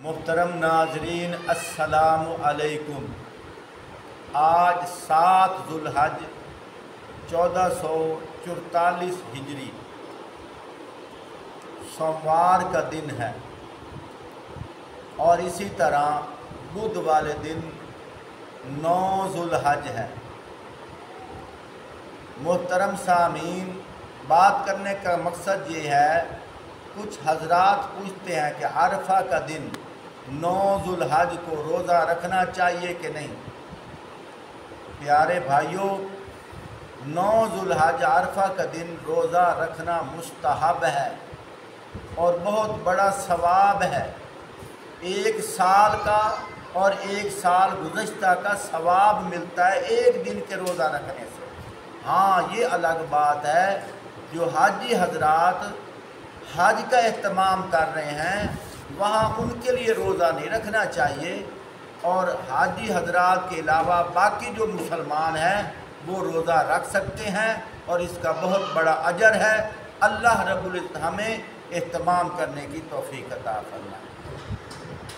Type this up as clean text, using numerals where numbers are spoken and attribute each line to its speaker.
Speaker 1: मुहतरम नाजरीन अस्सलामु अलैकुम। आज 7 ज़ुल्हज 1444 हिजरी सोमवार का दिन है और इसी तरह बुध वाले दिन 9 ज़ुल्हज है। मोहतरम सामीन, बात करने का मकसद ये है, कुछ हजरात पूछते हैं कि अरफा का दिन 9 ज़ुल्हज को रोज़ा रखना चाहिए कि नहीं। प्यारे भाइयों, 9 ज़ुल्हज अरफा का दिन रोज़ा रखना मुस्तहब है और बहुत बड़ा सवाब है। 1 साल का और 1 साल गुज़श्ता का सवाब मिलता है एक दिन के रोज़ा रखने से। हाँ, ये अलग बात है जो हाजी हजरात हज का एहतमाम कर रहे हैं, वहाँ उनके लिए रोज़ा नहीं रखना चाहिए और हाजी हजरात के अलावा बाकी जो मुसलमान हैं वो रोज़ा रख सकते हैं और इसका बहुत बड़ा अजर है। अल्लाह रब्बुल इज़्ज़त हमें एहतमाम करने की तौफ़ीक़ अता फरमाए।